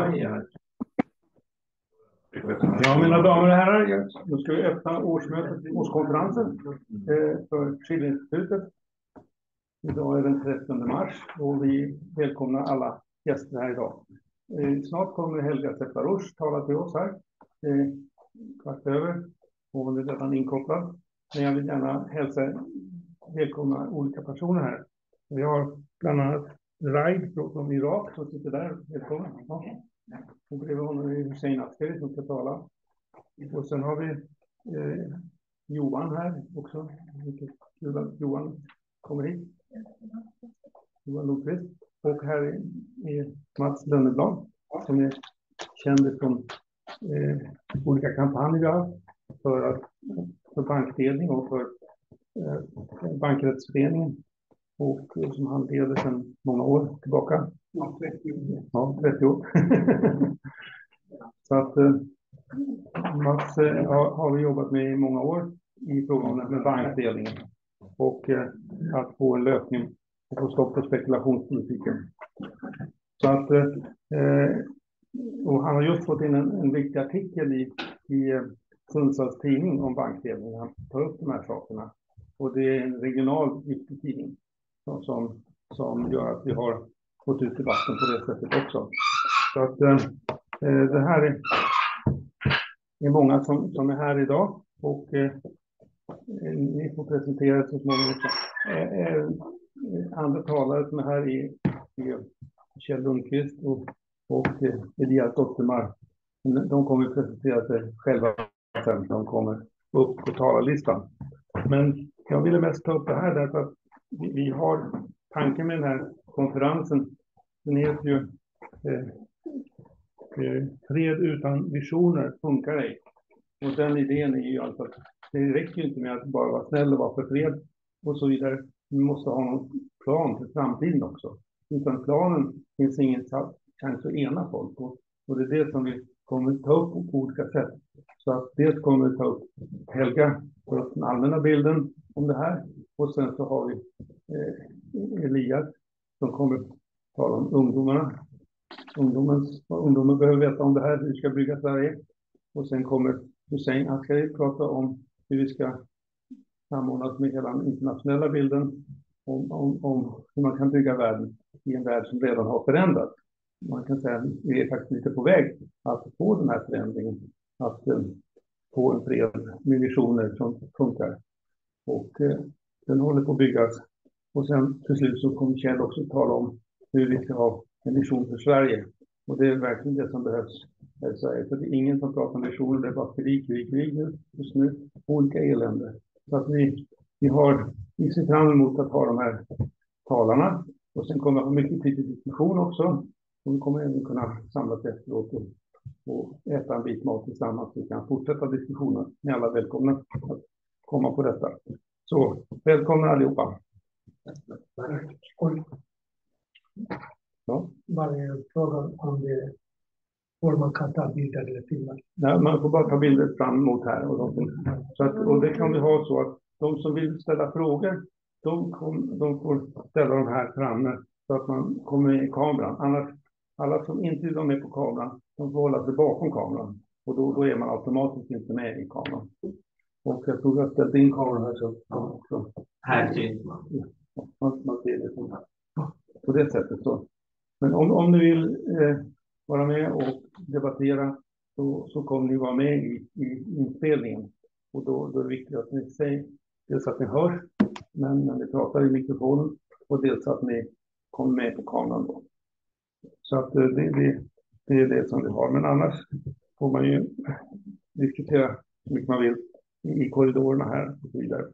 maj här. Ja, mina damer och herrar, nu ska vi öppna årskonferensen för Schillerinstitutet. Idag är den 30 mars och vi välkomnar alla gäster här idag. Snart kommer Helga Zepp LaRouche tala till oss här. Kvart över, och hon är redan inkopplad. Men jag vill gärna hälsa välkomna olika personer här. Vi har bland annat Raid från Irak som sitter där. Välkommen. Ja. Och bredvid honom är Hussein Askari som ska tala. Och sen har vi Johan här också. Vilket kul att Johan kommer hit. Johan Lundqvist. Och här är Mats Lönneblad som är känd från olika kampanjer för bankdelning och för bankrättsföreningen. Och som han leder sedan många år tillbaka. Ja, 30 år. Så att Mats har vi jobbat med i många år i frågan med bankdelningen. Och att få en lösning och få stopp på spekulationspolitiken. Så att och han har just fått in en viktig artikel i Sundsvalls tidning om bankdelning. Han tar upp de här sakerna. Och det är en regional viktig tidning som gör att vi har fått ut debatten på det sättet också. Så att det här är många som är här idag. Och ni får presentera så småningom. Andra talare som är här är Kjell Lundqvist och Elias Dottermar. De kommer presentera sig själva sen när de kommer upp på talarlistan. Men jag ville mest ta upp det här därför att vi har tanken med den här konferensen. Den heter ju fred utan visioner funkar ej. Och den idén är ju alltså att det räcker inte med att bara vara snäll och vara för fred och så vidare. Vi måste ha någon plan för framtiden också. Utan planen finns ingen chans att ena folk. Och det är det som vi kommer att ta upp på olika sätt. Så att dels kommer vi ta upp Helga för den allmänna bilden om det här. Och sen så har vi Elias som kommer att tala om ungdomarna. Ungdomen behöver veta om det här, hur vi ska bygga Sverige. Och sen kommer Hussein Askari prata om hur vi ska samordnas med hela den internationella bilden. Om hur man kan bygga världen i en värld som redan har förändrats. Man kan säga att vi är faktiskt lite på väg att få den här förändringen. Att få en fred med visioner som funkar. Och den håller på att byggas. Och sen till slut så kommer Kjell också tala om hur vi ska ha en vision för Sverige. Och det är verkligen det som behövs i Sverige. För det är ingen som pratar om visioner, det är bara krig just nu. Olika elände. Så att vi ser fram emot att ha de här talarna. Och sen kommer vi ha mycket tid till diskussion också. Och vi kommer även kunna samlas efteråt och äta en bit mat tillsammans. Vi kan fortsätta diskussionen. Ni alla välkomna att komma på detta. Så, välkomna allihopa. Ja. Varje fråga om det får man kan ta bilder eller filmer. Nej, man får bara ta bilder fram emot här. Och det kan vi ha så att de som vill ställa frågor, de får ställa dem här framme så att man kommer med i kameran. Annars, alla som inte vill vara med på kameran, de får hålla sig bakom kameran. Och då är man automatiskt inte med i kameran. Och jag tror att jag ställt in kameran här så också. Här syns man. Man ser det som här. På det sättet så. Men om du vill vara med och debattera så kommer ni vara med i inspelningen. Och då är det viktigt att ni säger dels att ni hörs när ni pratar i mikrofonen och dels att ni kommer med på kameran då. Så att det är det som vi har. Men annars får man ju diskutera så mycket man vill i korridorerna här och så vidare.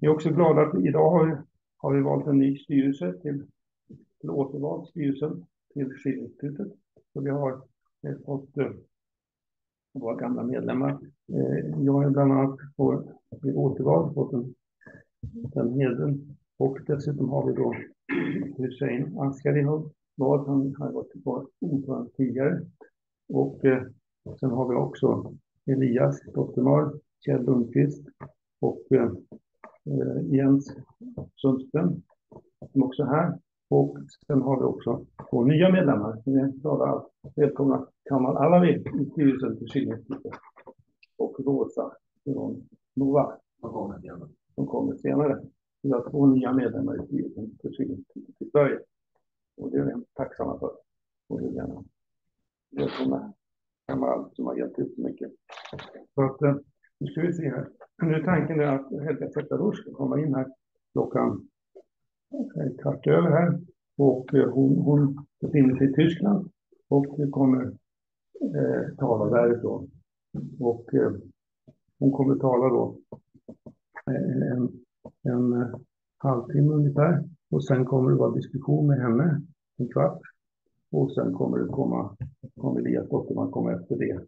Vi är också glada att idag har vi valt en ny styrelse till återvald styrelsen till Schillerinstitutet. Så vi har fått våra gamla medlemmar. Jag är bland annat blivit återvald, fått den hedern. Och dessutom har vi då Hussein Askari han har varit ordförande tidigare. Och sen har vi också Elias Dottermar, Kjell Lundqvist och Jens Sundström som också är här. Och sen har vi också 2 nya medlemmar. Välkomna kan man alla vid i styrelsen till Schillerinstitutet. Och Rosa från Nova som kommer senare. Vi har 2 nya medlemmar i styrelsen till Schillerinstitutet i Sverige. Och det är vi tacksamma för. Och vill gärna välkomna Kamal som har hjälpt ut så mycket. Så att, nu ska vi se här. Nu är tanken att Helga Zepp LaRouche ska komma in här klockan 15:15 här. Och hon befinner sig i Tyskland och kommer tala därifrån. Och hon kommer tala då en halvtimme ungefär. Och sen kommer det vara diskussion med henne en kvart. Och sen kommer det komma Elias Doktorman kommer efter det.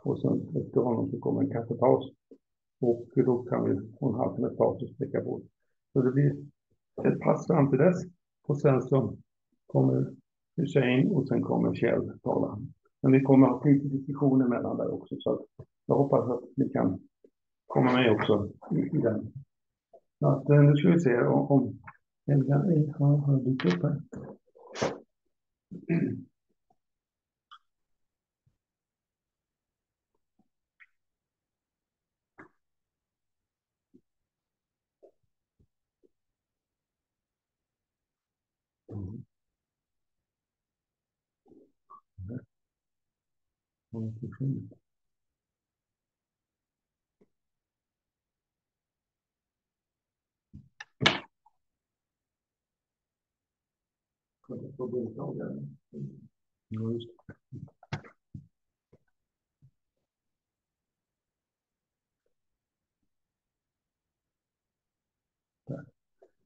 Och sen efter honom så kommer en kaffepaus. Och då kan vi få en halvtimme paus och sträcka på. Så det blir ett pass fram till dess. Och sen så kommer Hussein och sen kommer Kjell tala. Men vi kommer att ha lite diskussioner mellan där också. Så att jag hoppas att ni kan komma med också i den. Så att, nu ska vi se om Helga har dykt upp här.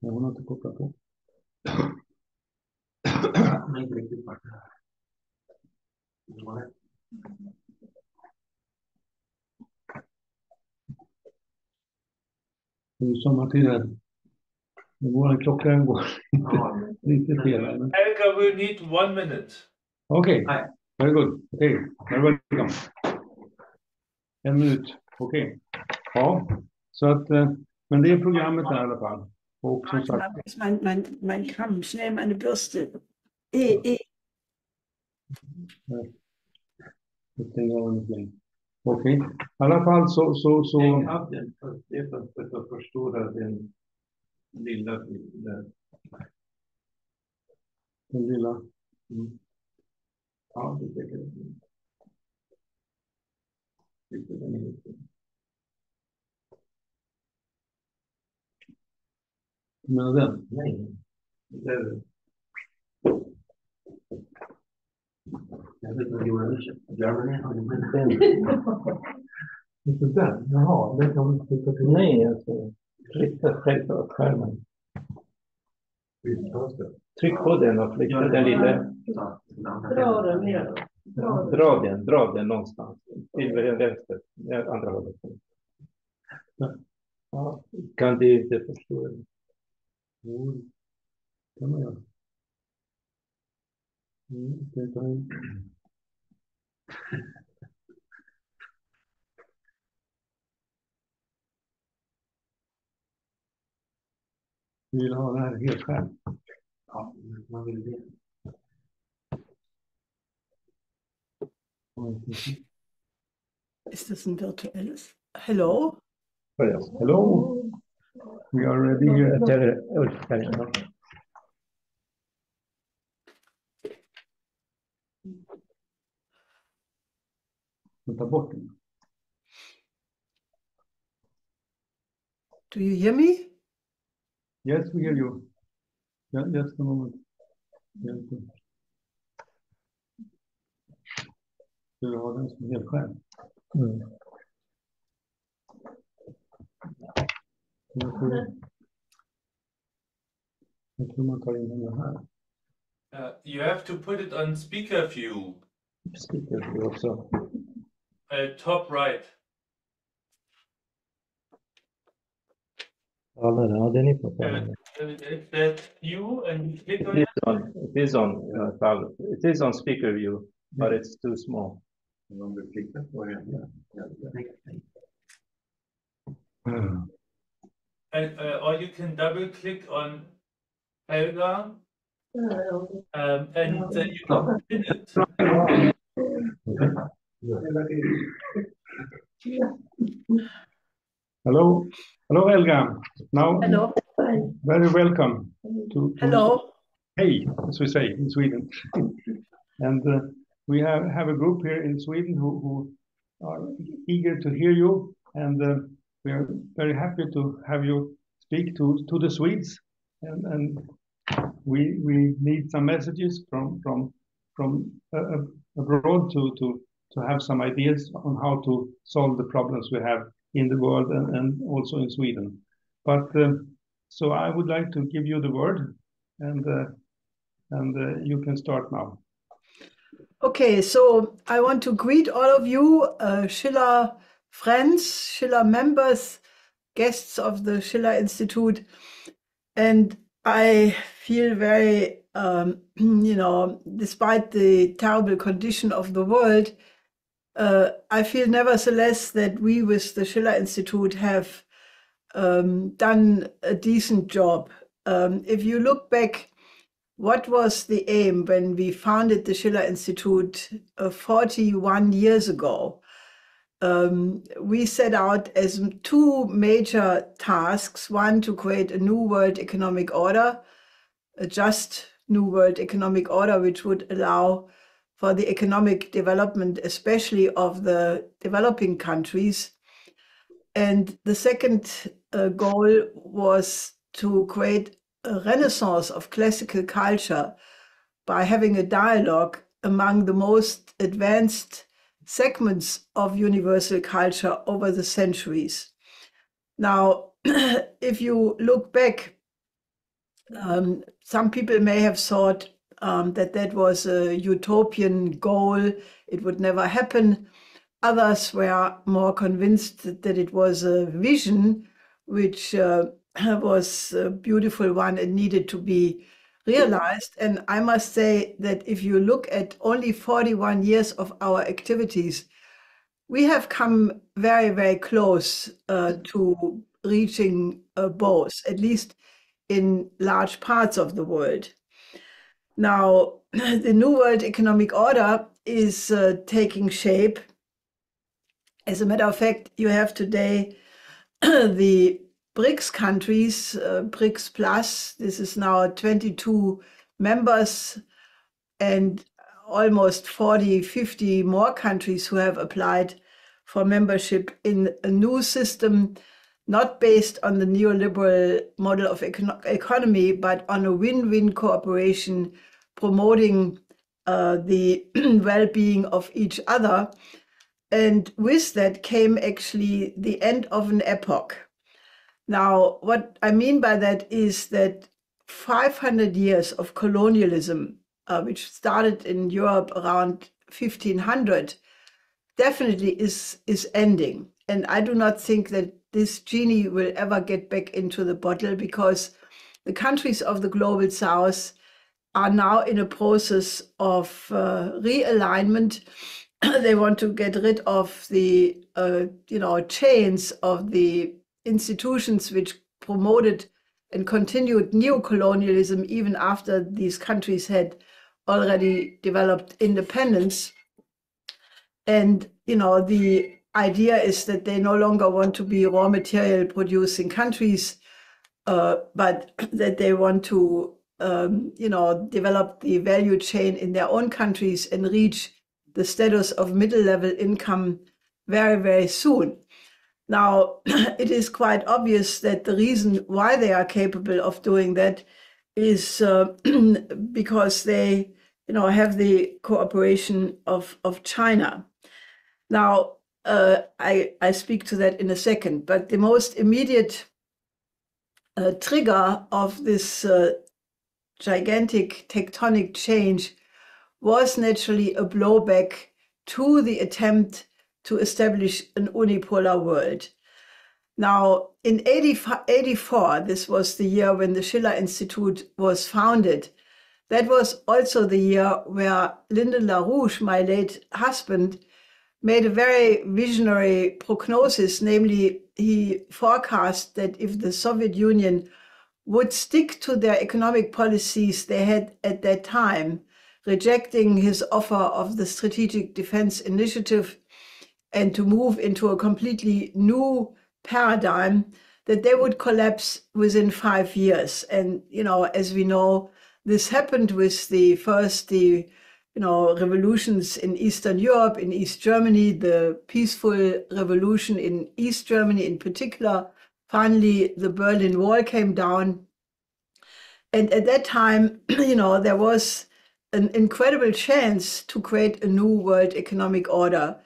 Hon har inte kopplat på. Inte riktigt vart det här. Det är sommartid här. Vår klocka går lite fel. Helga will need 1 minute. Okej, very good. Okej, welcome. 1 minut, okej. Ja, så att, men det är programmet där i alla fall. Och som sagt... Man kan schnell meine Bürste. Okej, i alla fall så... Det är för att förstora den lilla... Den lilla... Mm. Ja, det är säkert. Du menar den? Nej. Det är... Jag vet inte vad Göra den. Inte den? Jaha, den kan man inte flytta till. Nej, alltså. Rikta själva skärmen. Tryck på den och flytta den lite. Dra den ner. Dra den någonstans. Till vänster. Andra hållet. Ja, kan du inte förstå det? Jo, kan man göra. Det tar in. Vi vill ha det här helt själv. Ja, man vill det. Ist das ein virtuelles? Hello? Hello. We are ready here. Ta bort den. Do you hear me? Yes, we hear you. Yeah, just a moment. Yes. Du vill ha den som helt själv. Jag tror man tar in den här. You have to put it on speaker view. Speaker view också. Top right. Ja, den är på Is that you and you click on it. it? It is on speaker view, but it's too small. And or you can double click on Helga And you can pin it. Hello, hello, Helga. Now, Hello. very welcome to Hello. Hey, as we say in Sweden. And we have a group here in Sweden who are eager to hear you, and we are very happy to have you speak to the Swedes. And we need some messages from abroad to have some ideas on how to solve the problems we have in the world and also in Sweden. But so I would like to give you the word, and you can start now. Okay, so I want to greet all of you, Schiller friends, Schiller members, guests of the Schillerinstitutet, and I feel very, despite the terrible condition of the world, I feel nevertheless that we with the Schillerinstitutet have done a decent job. If you look back, what was the aim when we founded the Schillerinstitutet 41 years ago? We set out as two major tasks: one, to create a new world economic order, a just new world economic order, which would allow for the economic development, especially of the developing countries. And the second goal was to create a renaissance of classical culture by having a dialogue among the most advanced segments of universal culture over the centuries. Now, if you look back, some people may have thought that was a utopian goal, it would never happen. Others were more convinced that it was a vision which was a beautiful one and needed to be realized. And I must say that if you look at only 41 years of our activities, we have come very, very close to reaching both, at least in large parts of the world. Now, the New World Economic Order is taking shape. As a matter of fact, you have today the BRICS countries, BRICS Plus. This is now 22 members and almost 40, 50 more countries who have applied for membership in a new system, not based on the neoliberal model of economy, but on a win-win cooperation promoting the well-being of each other. And with that came actually the end of an epoch. Now, what I mean by that is that 500 years of colonialism, which started in Europe around 1500, definitely is ending. And I do not think that this genie will ever get back into the bottle, because the countries of the global south are now in a process of realignment. They want to get rid of the chains of the institutions which promoted and continued neocolonialism even after these countries had already developed independence. And the idea is that they no longer want to be raw material producing countries, but that they want to develop the value chain in their own countries and reach the status of middle-level income very, very soon. Now, it is quite obvious that the reason why they are capable of doing that is because they, have the cooperation of China. Now, I speak to that in a second, but the most immediate trigger of this gigantic tectonic change was naturally a blowback to the attempt to establish an unipolar world. Now, in 1884, this was the year when the Schillerinstitutet was founded. That was also the year where Lyndon LaRouche, my late husband, made a very visionary prognosis. Namely, he forecast that if the Soviet Union would stick to their economic policies they had at that time, rejecting his offer of the Strategic Defense Initiative and to move into a completely new paradigm, that they would collapse within 5 years. And, as we know, this happened with the revolutions in Eastern Europe, in East Germany, the peaceful revolution in East Germany in particular. Finally, the Berlin Wall came down. And at that time, there was an incredible chance to create a new world economic order.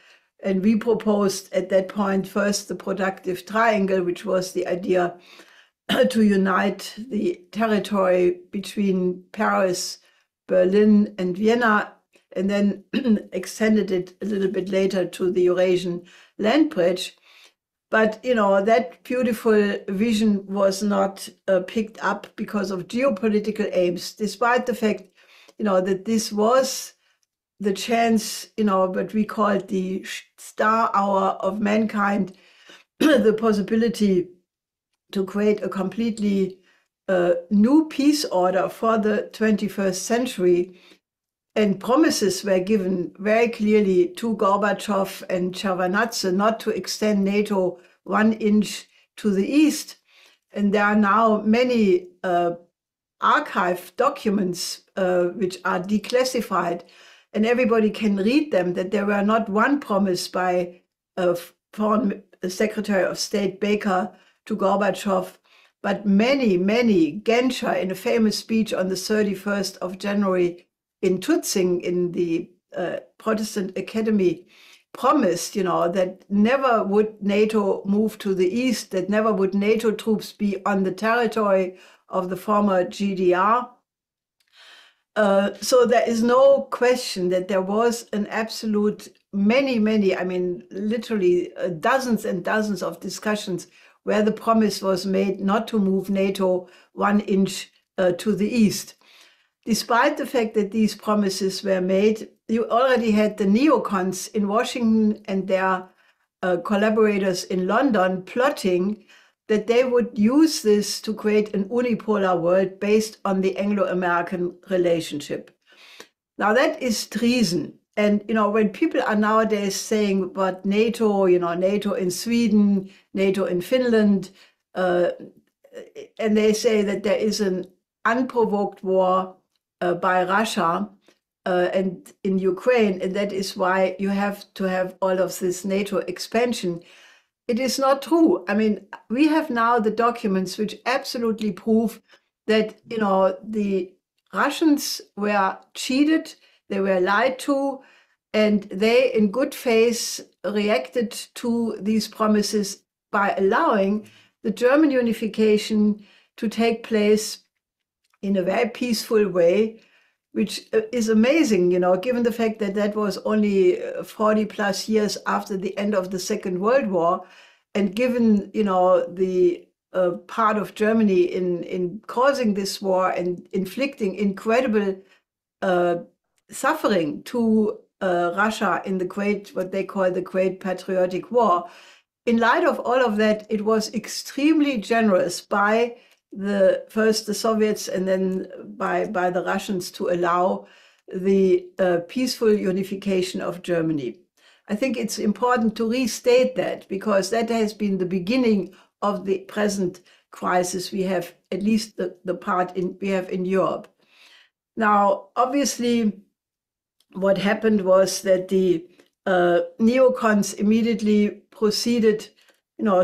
And we proposed at that point first the productive triangle, which was the idea to unite the territory between Paris, Berlin, and Vienna, and then extended it a little bit later to the Eurasian land bridge. But, that beautiful vision was not picked up because of geopolitical aims, despite the fact, that this was the chance, what we called the star hour of mankind, the possibility to create a completely new peace order for the 21st century. And promises were given very clearly to Gorbachev and Shevardnadze not to extend NATO 1 inch to the east. And there are now many archive documents which are declassified, and everybody can read them, that there were not one promise by Foreign Secretary of State Baker to Gorbachev, but many, many. Genscher, in a famous speech on the 31st of January in Tutzing in the Protestant Academy, promised, that never would NATO move to the east, that never would NATO troops be on the territory of the former GDR. So there is no question that there was an absolute many, literally dozens and dozens of discussions where the promise was made not to move NATO 1 inch to the east. Despite the fact that these promises were made, you already had the neocons in Washington and their collaborators in London plotting that they would use this to create an unipolar world based on the Anglo-American relationship. Now that is treason. And, when people are nowadays saying about NATO, NATO in Sweden, NATO in Finland, and they say that there is an unprovoked war by Russia and in Ukraine, and that is why you have to have all of this NATO expansion. It is not true. We have now the documents which absolutely prove that, the Russians were cheated, they were lied to, and they, in good faith, reacted to these promises by allowing the German unification to take place in a very peaceful way, which is amazing, given the fact that that was only 40 plus years after the end of the Second World War, and given, the part of Germany in causing this war and inflicting incredible suffering to Russia in the great, what they call the Great Patriotic War. In light of all of that, it was extremely generous by first the Soviets and then by the Russians to allow the peaceful unification of Germany. I think it's important to restate that, because that has been the beginning of the present crisis we have, at least the part we have in Europe. Now, obviously, what happened was that the neocons immediately proceeded,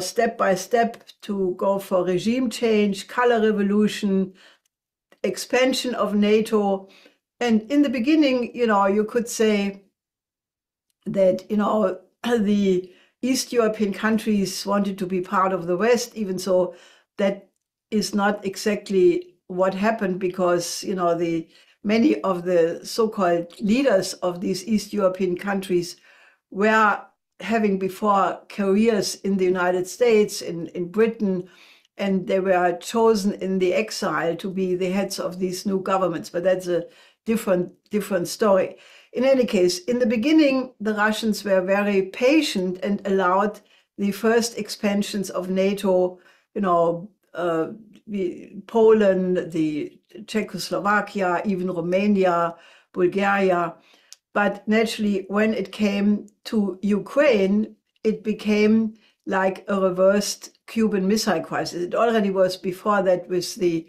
step by step to go for regime change, color revolution, expansion of NATO. And in the beginning, you could say that, the East European countries wanted to be part of the West, even so that is not exactly what happened, because, many of the so-called leaders of these East European countries were having before careers in the United States, in Britain, and they were chosen in the exile to be the heads of these new governments. But that's a different story. In any case, in the beginning, the Russians were very patient and allowed the first expansions of NATO, Poland, the Czechoslovakia, even Romania, Bulgaria. But naturally, when it came to Ukraine, it became like a reversed Cuban Missile Crisis. It already was before that with the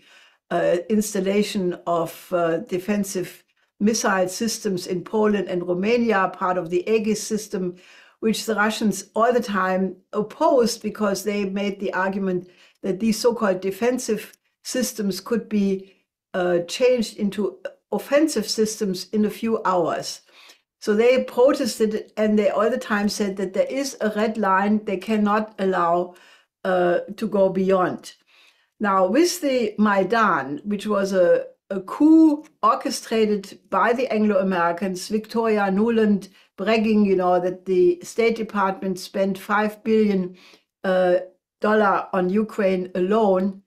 installation of defensive missile systems in Poland and Romania, part of the Aegis system, which the Russians all the time opposed because they made the argument that these so-called defensive systems could be changed into offensive systems in a few hours. So they protested, and they all the time said that there is a red line they cannot allow to go beyond. Now, with the Maidan, which was a coup orchestrated by the Anglo-Americans, Victoria Nuland bragging, that the State Department spent $5 billion on Ukraine alone.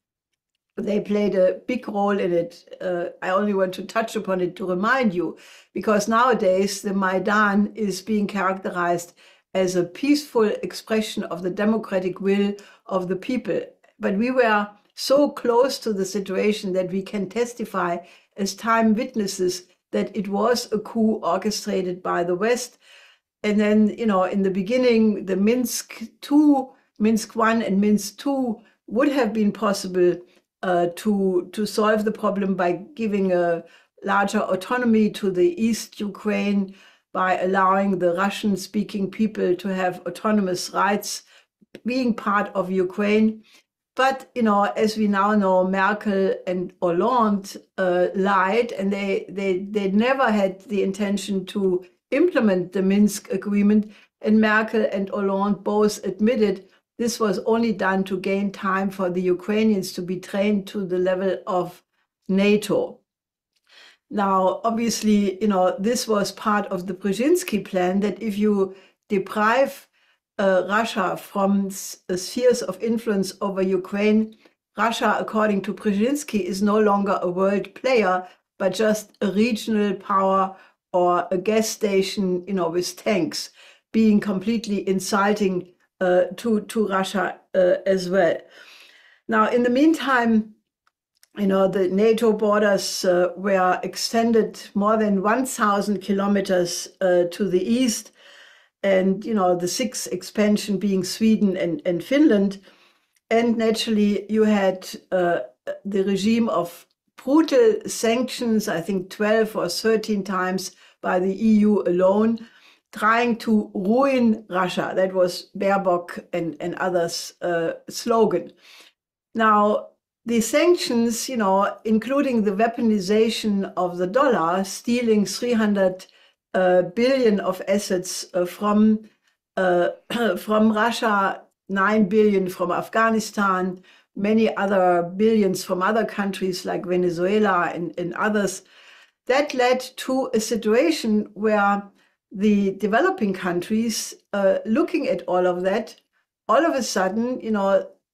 They played a big role in it. I only want to touch upon it to remind you, because nowadays the Maidan is being characterized as a peaceful expression of the democratic will of the people. But we were so close to the situation that we can testify as time witnesses that it was a coup orchestrated by the West. And then, in the beginning, the Minsk I and Minsk II would have been possible to solve the problem by giving a larger autonomy to the East Ukraine, by allowing the Russian-speaking people to have autonomous rights, being part of Ukraine. But, as we now know, Merkel and Hollande lied, and they never had the intention to implement the Minsk agreement. And Merkel and Hollande both admitted this was only done to gain time for the Ukrainians to be trained to the level of NATO. Now, obviously, this was part of the Brzezinski plan, that if you deprive Russia from spheres of influence over Ukraine, Russia, according to Brzezinski, is no longer a world player, but just a regional power or a gas station, with tanks, being completely insulting to Russia as well. Now, in the meantime, the NATO borders were extended more than 1,000 kilometers to the east, and the sixth expansion being Sweden and Finland. And naturally, you had the regime of brutal sanctions, I think 12 or 13 times by the EU alone, trying to ruin Russia. That was Baerbock and others' slogan. Now, the sanctions, including the weaponization of the dollar, stealing 300 billion of assets from Russia, 9 billion from Afghanistan, many other billions from other countries like Venezuela and others, that led to a situation where the developing countries, looking at all of that, all of a sudden,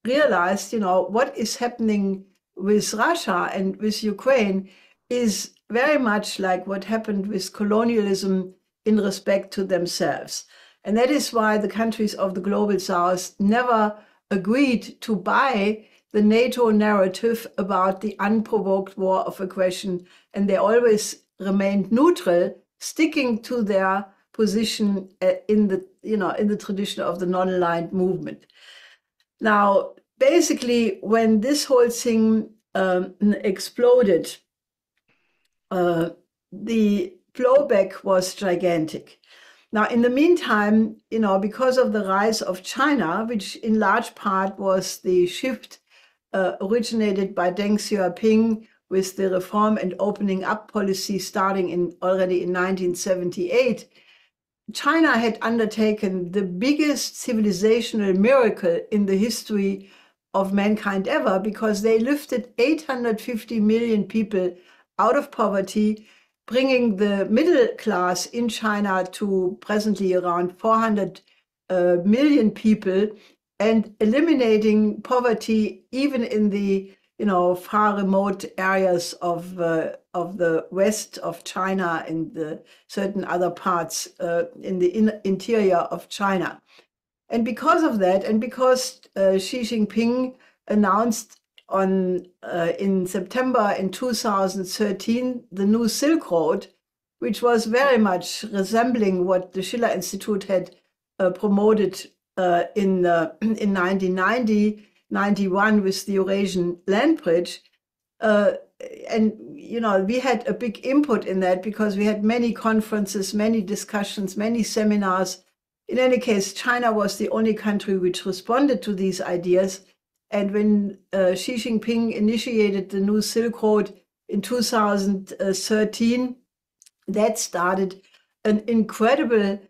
realized, what is happening with Russia and with Ukraine is very much like what happened with colonialism in respect to themselves. And that is why the countries of the global south never agreed to buy the NATO narrative about the unprovoked war of aggression. And they always remained neutral, sticking to their position in the tradition of the non-aligned movement. Now, basically, when this whole thing exploded, the blowback was gigantic. Now, in the meantime, because of the rise of China, which in large part was the shift originated by Deng Xiaoping with the reform and opening up policy starting already in 1978, China had undertaken the biggest civilizational miracle in the history of mankind ever, because they lifted 850 million people out of poverty, bringing the middle class in China to presently around 400 million people, and eliminating poverty even in the far remote areas of the west of China and the certain other parts in the interior of China. And because of that, and because Xi Jinping announced in September in 2013 the new Silk Road, which was very much resembling what the Schillerinstitutet had promoted in 1990, 91 with the Eurasian land bridge. And, you know, we had a big input in that because we had many conferences, many discussions, many seminars. In any case, China was the only country which responded to these ideas. And when Xi Jinping initiated the new Silk Road in 2013, that started an incredible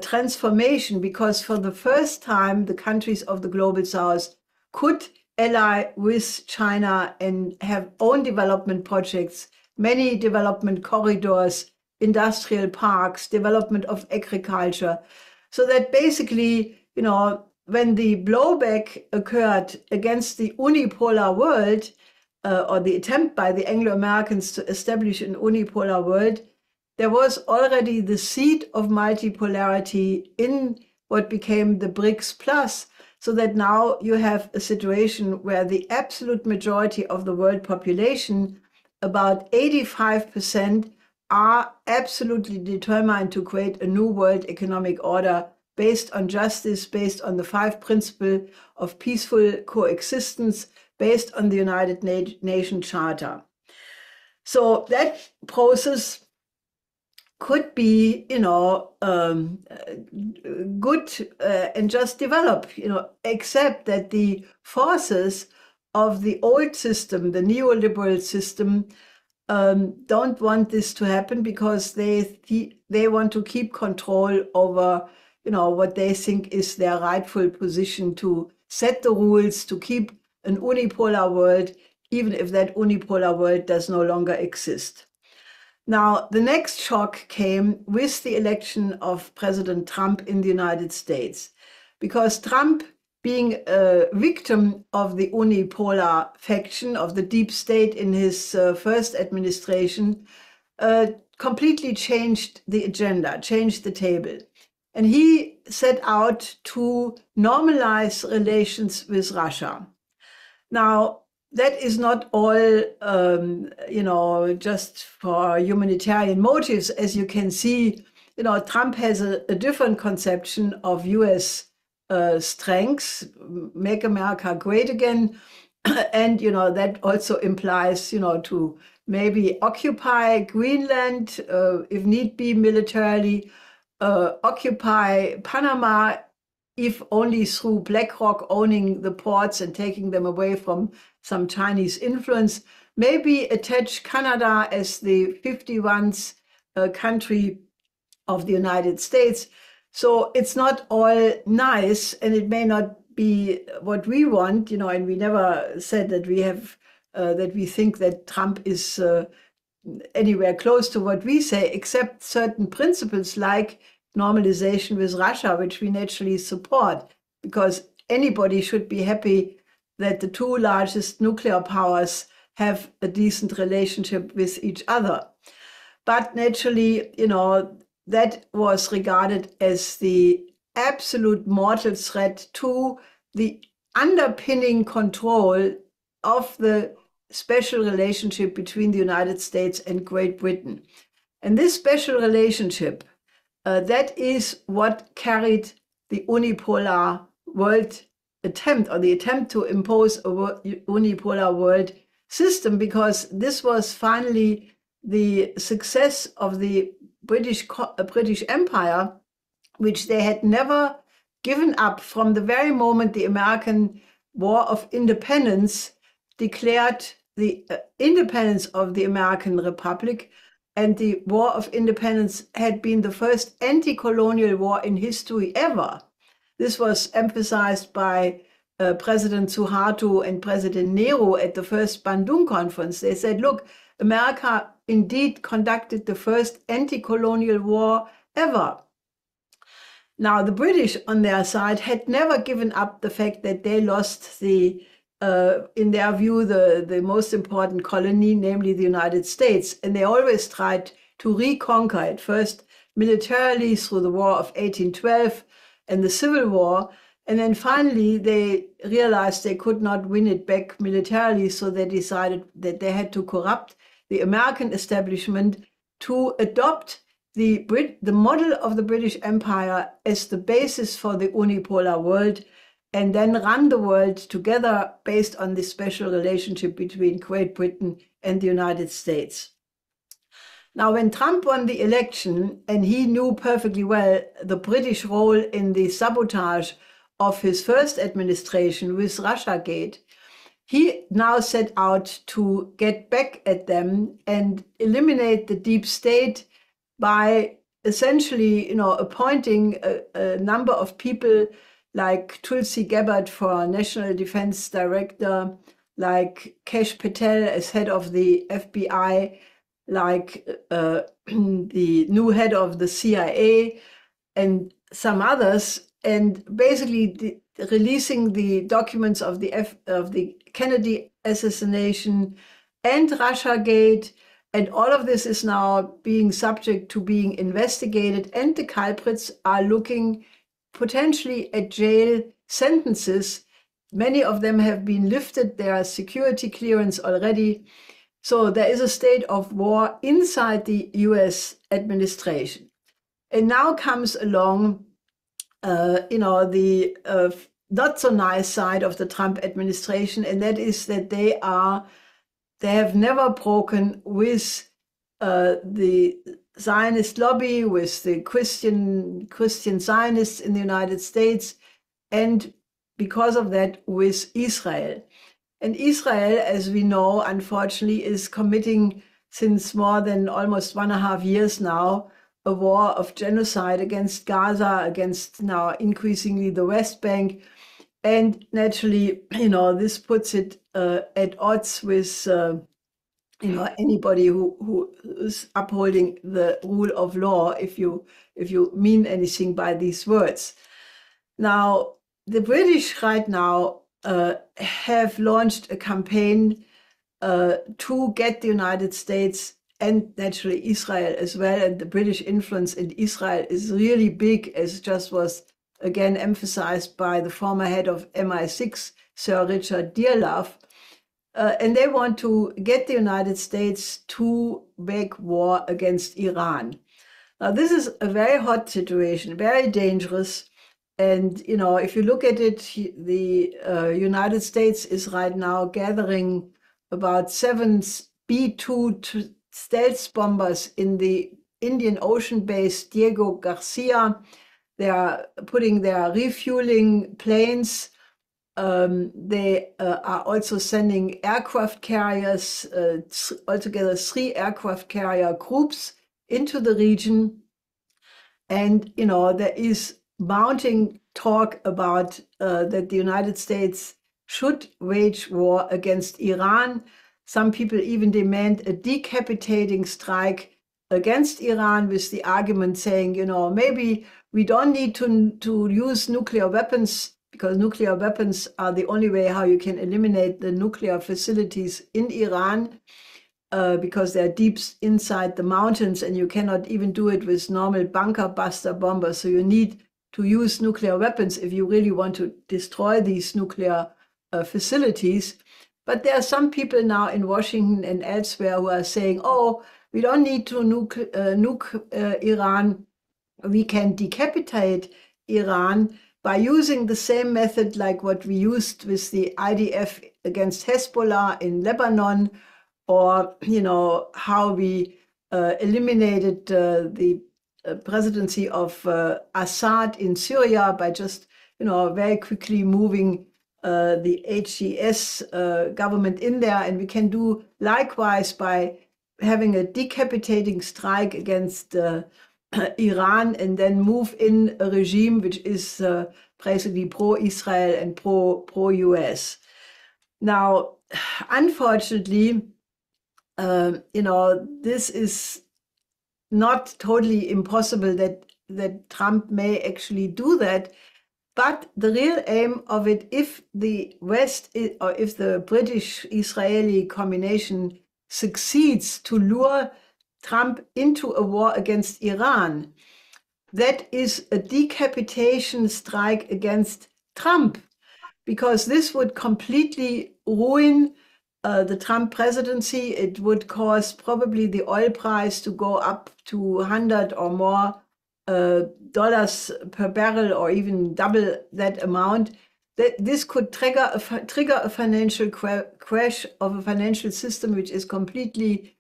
transformation, because for the first time, the countries of the Global South could ally with China and have own development projects, many development corridors, industrial parks, development of agriculture. So that basically, you know, when the blowback occurred against the unipolar world, or the attempt by the Anglo-Americans to establish an unipolar world, there was already the seed of multipolarity in what became the BRICS Plus, so that now you have a situation where the absolute majority of the world population, about 85%, are absolutely determined to create a new world economic order based on justice, based on the 5 principles of peaceful coexistence, based on the United Nations Charter. So that process could be, you know, good and just develop, you know, except that the forces of the old system, the neoliberal system, don't want this to happen, because they want to keep control over, you know, what they think is their rightful position to set the rules, to keep an unipolar world, even if that unipolar world does no longer exist. Now, the next shock came with the election of President Trump in the United States, because Trump, being a victim of the unipolar faction of the deep state in his first administration, completely changed the agenda, changed the table. And he set out to normalize relations with Russia. Now, that is not all, you know, just for humanitarian motives. As you can see, you know, Trump has a different conception of US strengths, make America great again. And, you know, that also implies, you know, to maybe occupy Greenland, if need be militarily, occupy Panama, if only through BlackRock owning the ports and taking them away from some Chinese influence, maybe attach Canada as the 51st country of the United States. So it's not all nice, and it may not be what we want, you know, and we never said that we have, that we think that Trump is anywhere close to what we say, except certain principles like normalization with Russia, which we naturally support, because anybody should be happy that the 2 largest nuclear powers have a decent relationship with each other. But naturally, you know, that was regarded as the absolute mortal threat to the underpinning control of the special relationship between the United States and Great Britain. And this special relationship, that is what carried the unipolar world attempt, or the attempt to impose a unipolar world system, because this was finally the success of the British Empire, which they had never given up from the very moment the American War of Independence declared the independence of the American Republic. And the War of Independence had been the first anti-colonial war in history ever. This was emphasized by President Suharto and President Nehru at the first Bandung conference. They said, look, America indeed conducted the first anti-colonial war ever. Now, the British, on their side, had never given up the fact that they lost the, in their view, the most important colony, namely the United States. And they always tried to reconquer it, first militarily through the War of 1812 and the Civil War, And then finally, they realized they could not win it back militarily, so they decided that they had to corrupt the American establishment to adopt the model of the British Empire as the basis for the unipolar world, and then run the world together based on this special relationship between Great Britain and the United States. Now, when Trump won the election, and he knew perfectly well the British role in the sabotage of his first administration with Russiagate, he now set out to get back at them and eliminate the deep state by essentially, appointing a number of people like Tulsi Gabbard for National Defense Director, like Kash Patel as head of the FBI, like the new head of the CIA, and some others, and basically releasing the documents of the Kennedy assassination and Russiagate, and all of this is now being subject to being investigated, and the culprits are looking potentially at jail sentences. Many of them have been lifted their security clearance already. So there is a state of war inside the US administration. And now comes along, the not so nice side of the Trump administration, and that is that they have never broken with the Zionist lobby, with the Christian Zionists in the United States, and because of that, with Israel. And Israel, as we know, unfortunately, is committing since more than almost 1.5 years now a war of genocide against Gaza, against now increasingly the West Bank. And naturally, this puts it at odds with anybody who is upholding the rule of law, if you mean anything by these words. Now, the British right now have launched a campaign to get the United States and naturally Israel as well, and the British influence in Israel is really big, as just was again emphasized by the former head of MI6, Sir Richard Dearlove. And they want to get the United States to make war against Iran. Now, this is a very hot situation, very dangerous. And, if you look at it, the United States is right now gathering about 7 B-2 stealth bombers in the Indian Ocean base Diego Garcia. They are putting their refueling planes. They are also sending aircraft carriers, altogether 3 aircraft carrier groups into the region. And, there is mounting talk about that the United States should wage war against Iran. Some people even demand a decapitating strike against Iran, with the argument saying, maybe we don't need to use nuclear weapons, because nuclear weapons are the only way how you can eliminate the nuclear facilities in Iran, because they're deep inside the mountains, and you cannot even do it with normal bunker buster bombers. So you need to use nuclear weapons if you really want to destroy these nuclear facilities. But there are some people now in Washington and elsewhere who are saying, oh, we don't need to nuke Iran. We can decapitate Iran by using the same method like what we used with the IDF against Hezbollah in Lebanon, or, how we eliminated the presidency of Assad in Syria by just, very quickly moving the HDS government in there. And we can do likewise by having a decapitating strike against Iran, and then move in a regime which is basically pro-Israel and pro-US. Now, unfortunately, this is not totally impossible that Trump may actually do that. But the real aim of it, if the West or if the British-Israeli combination succeeds to lure Trump into a war against Iran, that is a decapitation strike against Trump, because this would completely ruin the Trump presidency. It would cause probably the oil price to go up to 100 or more dollars per barrel, or even double that amount. This could trigger a financial crash of a financial system which is completely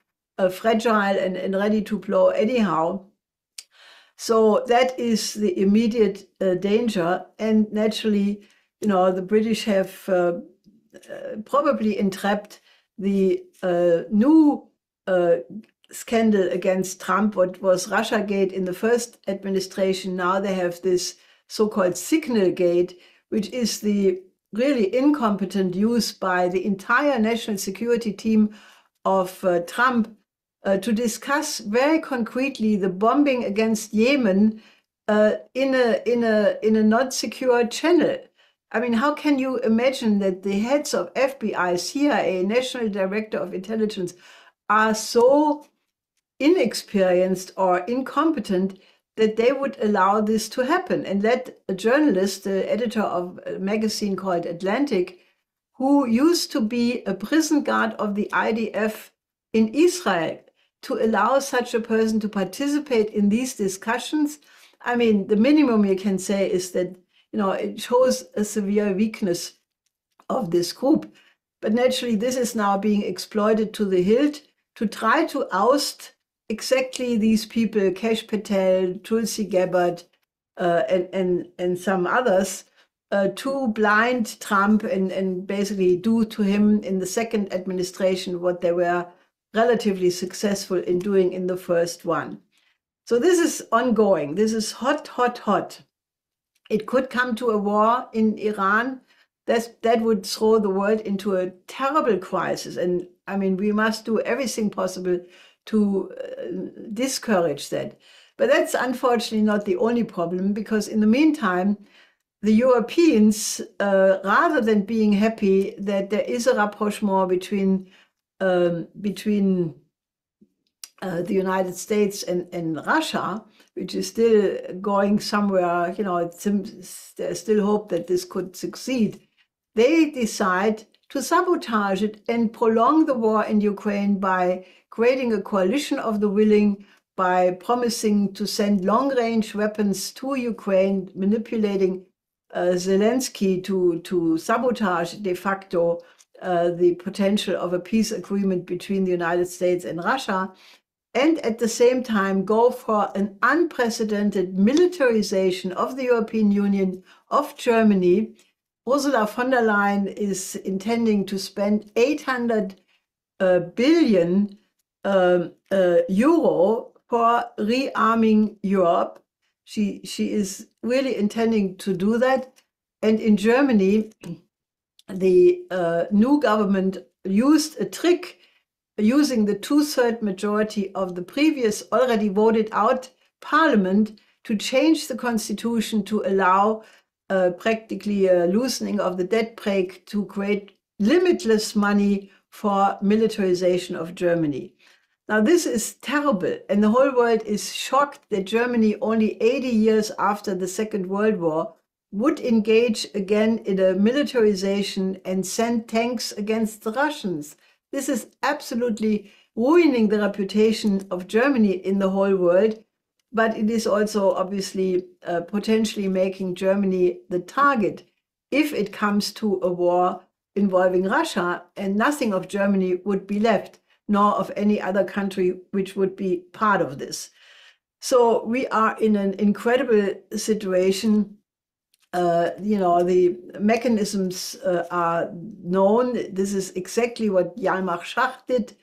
fragile and ready to blow anyhow. So that is the immediate danger. And naturally, the British have probably entrapped the new scandal against Trump, what was Russiagate in the first administration. Now they have this so-called Signalgate, which is the really incompetent use by the entire national security team of Trump to discuss very concretely the bombing against Yemen in a not secure channel. I mean, how can you imagine that the heads of FBI, CIA, National Director of Intelligence are so inexperienced or incompetent that they would allow this to happen? And let a journalist, the editor of a magazine called Atlantic, who used to be a prison guard of the IDF in Israel, to allow such a person to participate in these discussions, I mean, the minimum you can say is that, it shows a severe weakness of this group. But naturally, this is now being exploited to the hilt to try to oust exactly these people, Kesh Patel, Tulsi Gabbard, and some others, to blind Trump and basically do to him in the second administration what they were relatively successful in doing in the first one. So this is ongoing. This is hot, hot, hot. It could come to a war in Iran. That would throw the world into a terrible crisis. And I mean, we must do everything possible to discourage that. But that's unfortunately not the only problem, because in the meantime, the Europeans, rather than being happy that there is a rapprochement between the United States and Russia, which is still going somewhere, there's still hope that this could succeed. They decide to sabotage it and prolong the war in Ukraine by creating a coalition of the willing, by promising to send long-range weapons to Ukraine, manipulating Zelensky to sabotage de facto the potential of a peace agreement between the United States and Russia, and at the same time go for an unprecedented militarization of the European Union, of Germany. Ursula von der Leyen is intending to spend 800 billion euro for rearming Europe. She is really intending to do that. And in Germany, the new government used a trick using the 2/3 majority of the previous already voted out parliament to change the constitution to allow practically a loosening of the debt brake to create limitless money for militarization of Germany. Now, this is terrible, and the whole world is shocked that Germany, only 80 years after the Second World War, would engage again in a militarization and send tanks against the Russians. This is absolutely ruining the reputation of Germany in the whole world, but it is also obviously potentially making Germany the target if it comes to a war involving Russia, and nothing of Germany would be left, nor of any other country which would be part of this. So we are in an incredible situation. The mechanisms are known. This is exactly what Hjalmar Schacht did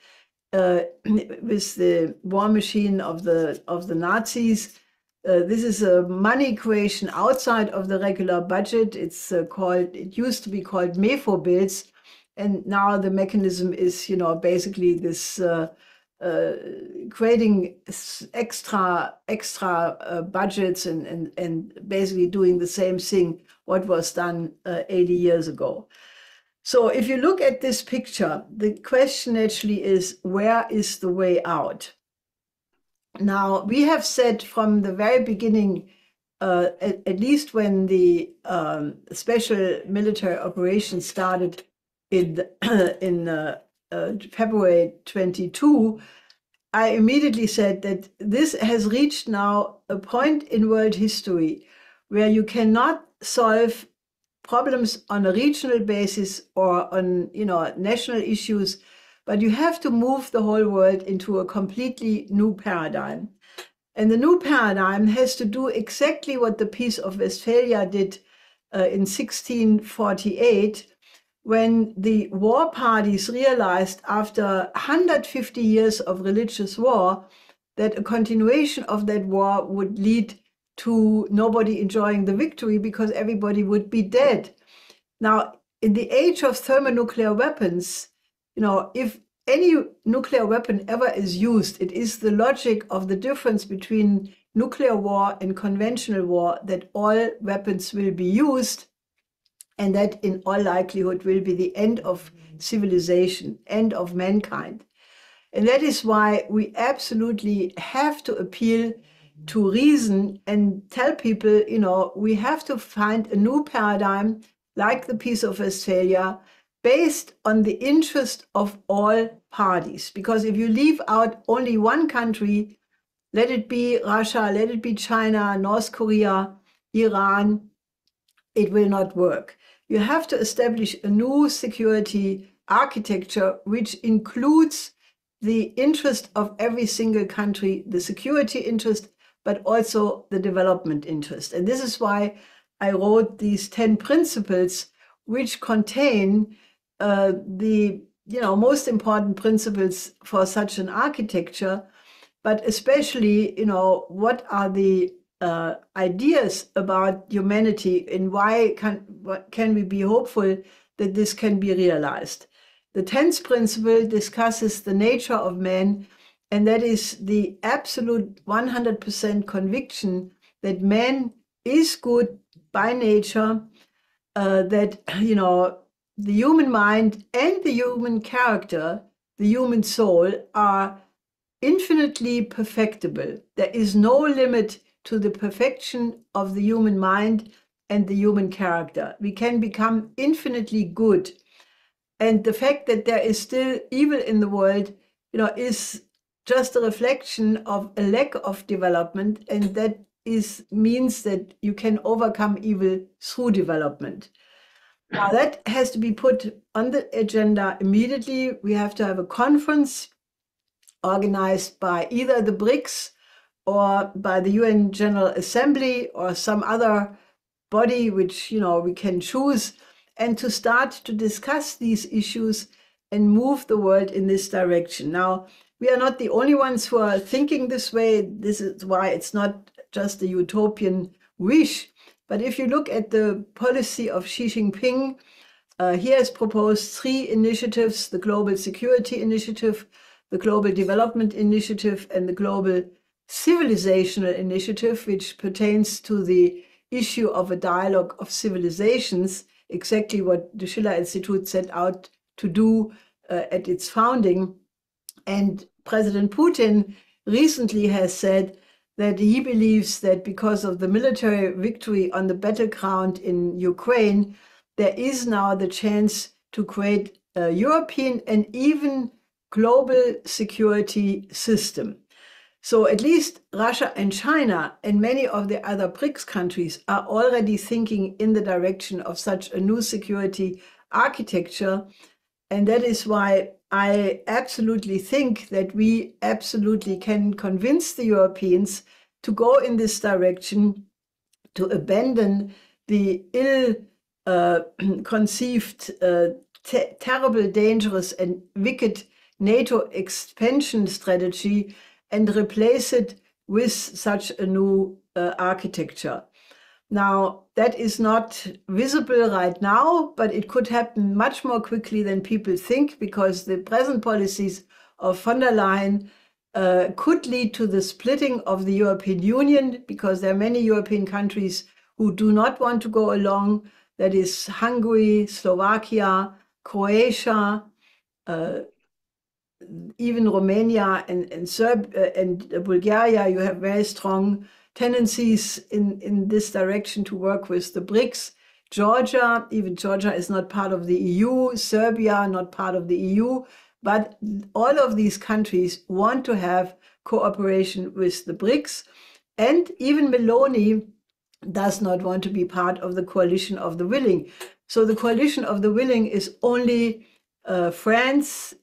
with the war machine of the Nazis. This is a money creation outside of the regular budget. It used to be called MEFO bills, and now the mechanism is, basically this creating extra budgets and basically doing the same thing what was done 80 years ago. So if you look at this picture, the question actually is, where is the way out? Now, we have said from the very beginning at least when the special military operation started in February 22, I immediately said that this has reached now a point in world history where you cannot solve problems on a regional basis or on national issues, but you have to move the whole world into a completely new paradigm. And the new paradigm has to do exactly what the Peace of Westphalia did in 1648, when the war parties realized after 150 years of religious war that a continuation of that war would lead to nobody enjoying the victory because everybody would be dead. Now, in the age of thermonuclear weapons, if any nuclear weapon ever is used, it is the logic of the difference between nuclear war and conventional war that all weapons will be used, and that in all likelihood will be the end of civilization, end of mankind. And that is why we absolutely have to appeal to reason and tell people, we have to find a new paradigm like the Peace of Westphalia, based on the interest of all parties. Because if you leave out only one country, let it be Russia, let it be China, North Korea, Iran, it will not work. You have to establish a new security architecture which includes the interest of every single country, the security interest, but also the development interest. And this is why I wrote these 10 principles, which contain the most important principles for such an architecture, but especially, what are the ideas about humanity and why can we be hopeful that this can be realized. The 10th principle discusses the nature of man, and that is the absolute 100% conviction that man is good by nature, that, the human mind and the human character, the human soul, are infinitely perfectible. There is no limit to the perfection of the human mind and the human character. We can become infinitely good. And the fact that there is still evil in the world, is just a reflection of a lack of development, and that means that you can overcome evil through development. Now that has to be put on the agenda immediately. We have to have a conference organized by either the BRICS or by the UN General Assembly or some other body which we can choose, and to start to discuss these issues and move the world in this direction. Now, we are not the only ones who are thinking this way. This is why it's not just a utopian wish. But if you look at the policy of Xi Jinping, he has proposed 3 initiatives: the Global Security Initiative, the Global Development Initiative, and the Global Civilizational Initiative, which pertains to the issue of a dialogue of civilizations, exactly what the Schillerinstitutet set out to do at its founding. And President Putin recently has said that he believes that because of the military victory on the battleground in Ukraine, there is now the chance to create a European and even global security system. So at least Russia and China and many of the other BRICS countries are already thinking in the direction of such a new security architecture. And that is why I absolutely think that we absolutely can convince the Europeans to go in this direction, to abandon the ill-conceived, terrible, dangerous, and wicked NATO expansion strategy and replace it with such a new architecture. Now, that is not visible right now, but it could happen much more quickly than people think, because the present policies of von der Leyen could lead to the splitting of the European Union, because there are many European countries who do not want to go along. That is Hungary, Slovakia, Croatia, even Romania and Serbia and Bulgaria. You have very strong tendencies in this direction to work with the BRICS. Georgia, even Georgia is not part of the EU, Serbia not part of the EU, but all of these countries want to have cooperation with the BRICS. And even Meloni does not want to be part of the coalition of the willing. So the coalition of the willing is only France,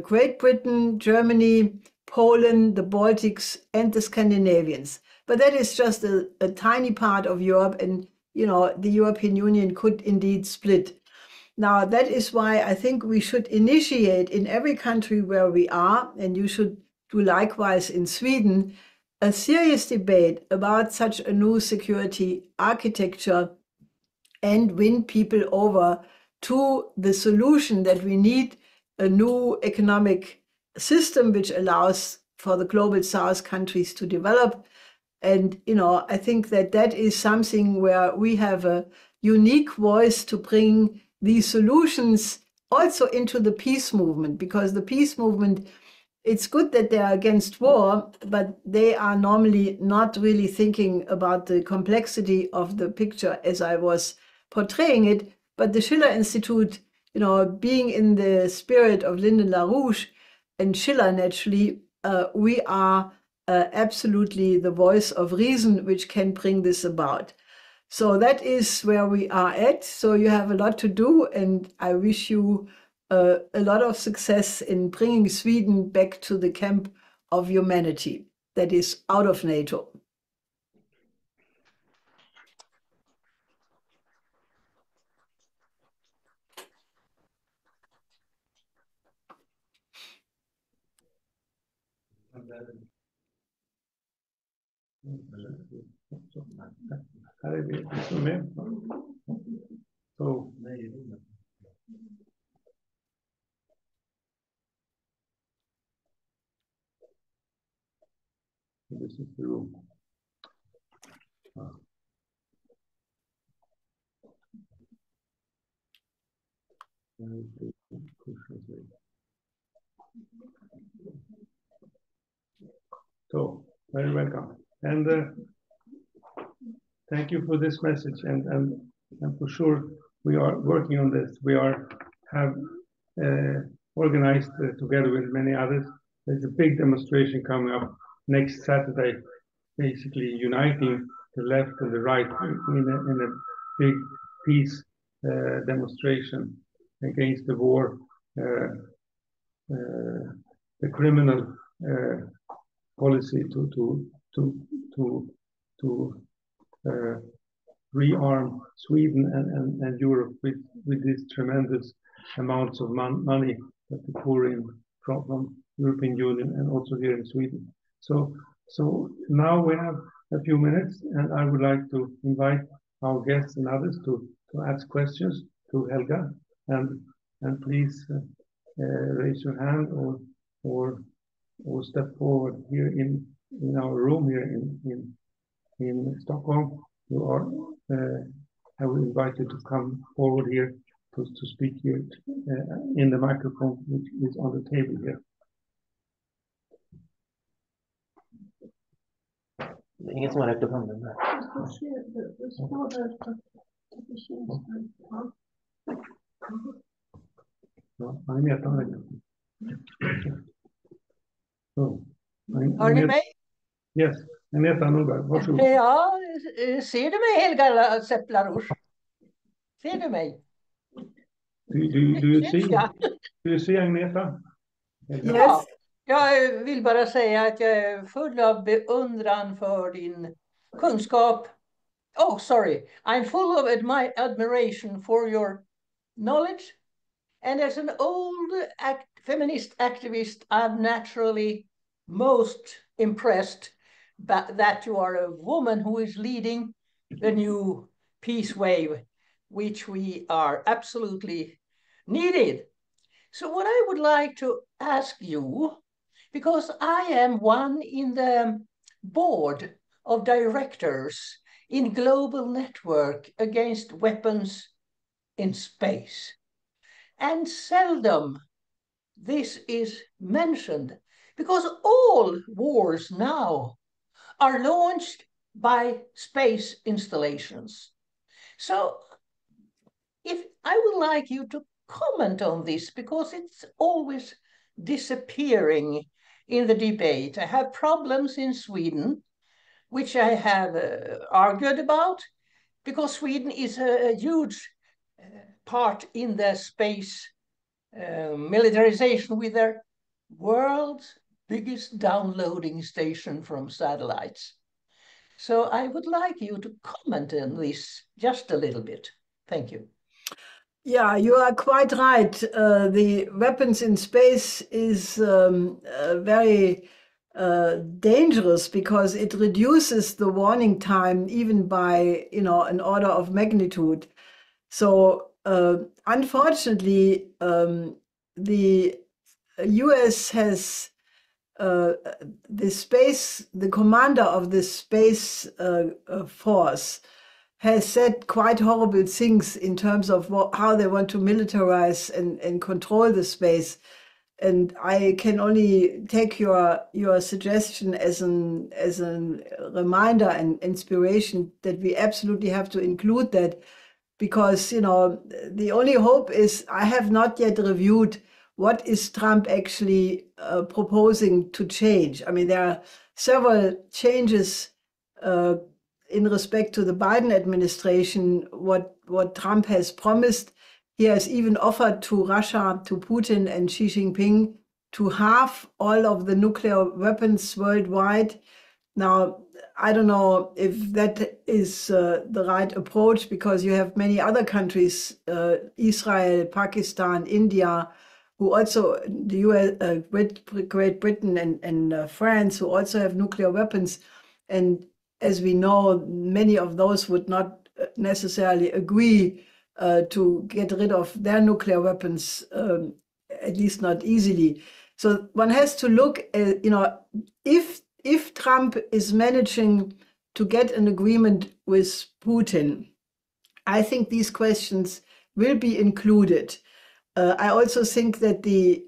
Great Britain, Germany, Poland, the Baltics, and the Scandinavians. But that is just a tiny part of Europe, and the European Union could indeed split. Now, that is why I think we should initiate in every country where we are, and you should do likewise in Sweden, a serious debate about such a new security architecture and win people over to the solution that we need a new economic system which allows for the global South countries to develop. And, I think that is something where we have a unique voice to bring these solutions also into the peace movement, because the peace movement, it's good that they are against war, but they are normally not really thinking about the complexity of the picture as I was portraying it. But the Schillerinstitutet, being in the spirit of Inledningstal LaRouche and Schiller naturally, we are absolutely the voice of reason which can bring this about. So that is where we are at. So you have a lot to do, and I wish you a lot of success in bringing Sweden back to the camp of humanity that is out of NATO. Här är vi som är. Så. This is the room. So, very welcome. And thank you for this message. And for sure, we are working on this. We have organized together with many others. There's a big demonstration coming up next Saturday, basically uniting the left and the right in a big peace demonstration against the war, the criminal policy to rearm Sweden and Europe with these tremendous amounts of money that they pour in from European Union and also here in Sweden. So now we have a few minutes, and I would like to invite our guests and others to ask questions to Helga, and please raise your hand or step forward here in our room here in Stockholm. You are I will invite you to come forward here to speak here in the microphone which is on the table here. Ingen som har räckt upp handen där. Ja, Agneta har räckt upp. Hör ni mig? Yes, Agneta Norberg, varsågod. Ja, ser du mig, Helga Zepp LaRouche? Ser du mig? Du ser Agneta? Ja, jag vill bara säga att jag är full av beundran för din kunskap. Oh, sorry. I'm full of admiration for your knowledge. And as an old feminist activist, I'm naturally most impressed that you are a woman who is leading the new peace wave, which we are absolutely needed. So what I would like to ask you, because I am one in the board of directors in Global Network Against Weapons in Space, and seldom this is mentioned, because all wars now are launched by space installations. So if I would like you to comment on this, because it's always disappearing in the debate. I have problems in Sweden, which I have argued about, because Sweden is a huge part in the space militarization with their world's biggest downloading station from satellites. So I would like you to comment on this just a little bit. Thank you. Yeah, you are quite right. The weapons in space is very dangerous because it reduces the warning time even by, an order of magnitude. So unfortunately, the US has the commander of the space force has said quite horrible things in terms of how they want to militarize and control the space. And I can only take your suggestion as an reminder and inspiration that we absolutely have to include that, because the only hope is I have not yet reviewed what is Trump actually proposing to change. I mean, there are several changes in respect to the Biden administration, what Trump has promised. He has even offered to Russia, to Putin and Xi Jinping, to halve all of the nuclear weapons worldwide. Now, I don't know if that is the right approach, because you have many other countries, Israel, Pakistan, India, who also, the US, Great Britain and France, who also have nuclear weapons. And as we know, many of those would not necessarily agree to get rid of their nuclear weapons, at least not easily. So one has to look at, if Trump is managing to get an agreement with Putin, I think these questions will be included. I also think that the